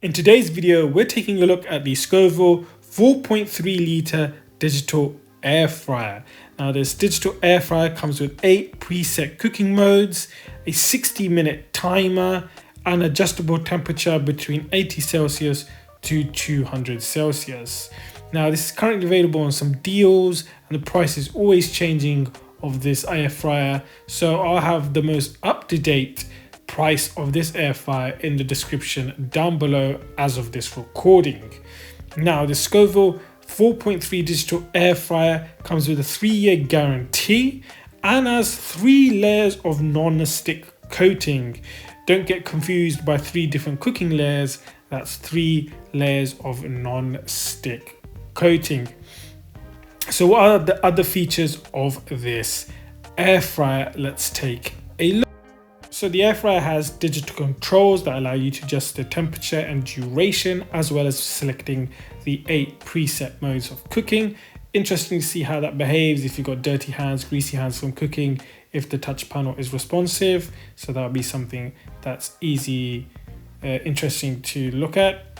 In today's video, we're taking a look at the Scoville 4.3 litre digital air fryer. Now this digital air fryer comes with 8 preset cooking modes, a 60-minute timer, and adjustable temperature between 80 Celsius to 200 Celsius. Now this is currently available on some deals, and the price is always changing of this air fryer. So I'll have the most up-to-date price of this air fryer in the description down below as of this recording. Now the Scoville 4.3 digital air fryer comes with a 3-year guarantee and has 3 layers of non-stick coating. Don't get confused by 3 different cooking layers. That's 3 layers of non-stick coating. So what are the other features of this air fryer? Let's take a look. So the air fryer has digital controls that allow you to adjust the temperature and duration, as well as selecting the 8 preset modes of cooking. Interesting to see how that behaves if you've got dirty hands, greasy hands from cooking, if the touch panel is responsive. So that'll be something that's interesting to look at.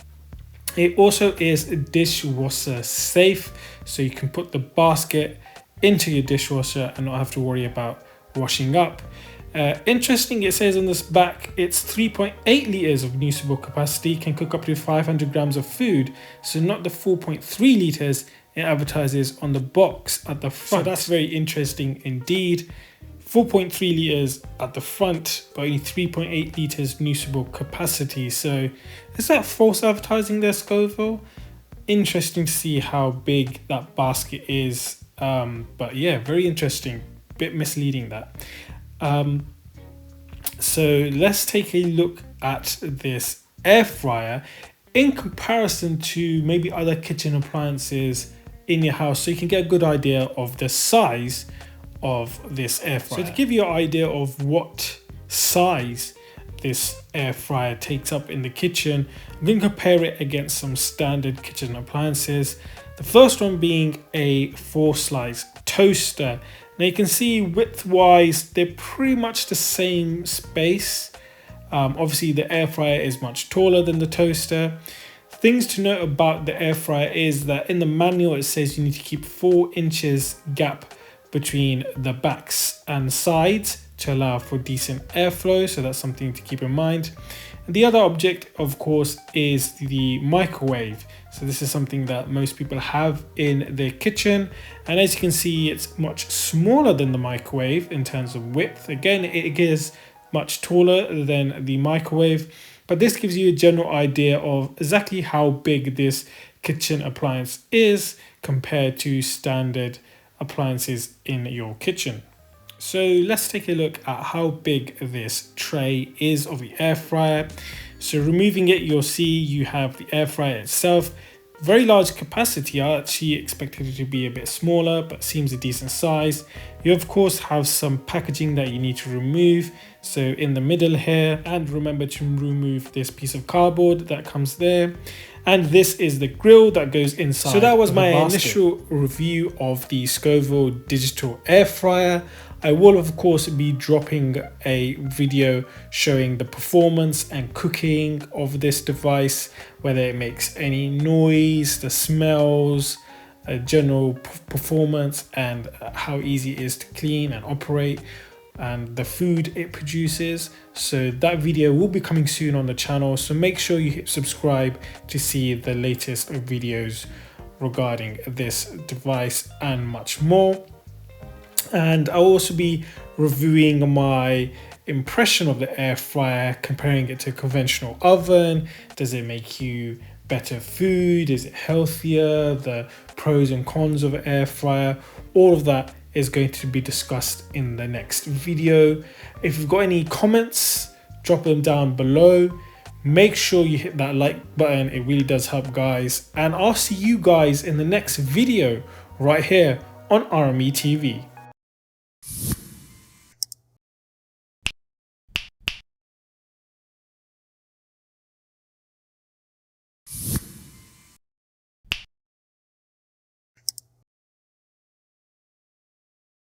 It also is dishwasher safe, so you can put the basket into your dishwasher and not have to worry about washing up. Interesting, it says on this back it's 3.8 litres of usable capacity, can cook up to 500 grams of food, so not the 4.3 litres it advertises on the box at the front. So that's very interesting indeed. 4.3 litres at the front, but only 3.8 litres usable capacity. So is that false advertising there, Scoville? Interesting to see how big that basket is. But yeah, very interesting. Bit misleading that. So let's take a look at this air fryer in comparison to maybe other kitchen appliances in your house, so you can get a good idea of the size of this air fryer. So to give you an idea of what size this air fryer takes up in the kitchen, I'm going to compare it against some standard kitchen appliances. The first one being a 4-slice toaster. Now you can see width-wise, they're pretty much the same space. Obviously the air fryer is much taller than the toaster. Things to note about the air fryer is that in the manual it says you need to keep 4 inches gap between the backs and sides to allow for decent airflow, so that's something to keep in mind. And the other object, of course, is the microwave. So this is something that most people have in their kitchen, and as you can see, it's much smaller than the microwave in terms of width. Again, it is much taller than the microwave, but this gives you a general idea of exactly how big this kitchen appliance is compared to standard appliances in your kitchen. So let's take a look at how big this tray is of the air fryer. So removing it, you'll see you have the air fryer itself. Very large capacity. I actually expected it to be a bit smaller, but seems a decent size. You of course have some packaging that you need to remove, so in the middle here, and remember to remove this piece of cardboard that comes there. And this is the grill that goes inside. So that was my initial review of the Scoville digital air fryer. I will of course be dropping a video showing the performance and cooking of this device, whether it makes any noise, the smells, general performance, and how easy it is to clean and operate, and the food it produces. So that video will be coming soon on the channel, so make sure you hit subscribe to see the latest videos regarding this device and much more. And I'll also be reviewing my impression of the air fryer, comparing it to a conventional oven. Does it make you better food? Is it healthier? The pros and cons of an air fryer. All of that is going to be discussed in the next video. If you've got any comments, drop them down below. Make sure you hit that like button. It really does help, guys. And I'll see you guys in the next video right here on RME TV.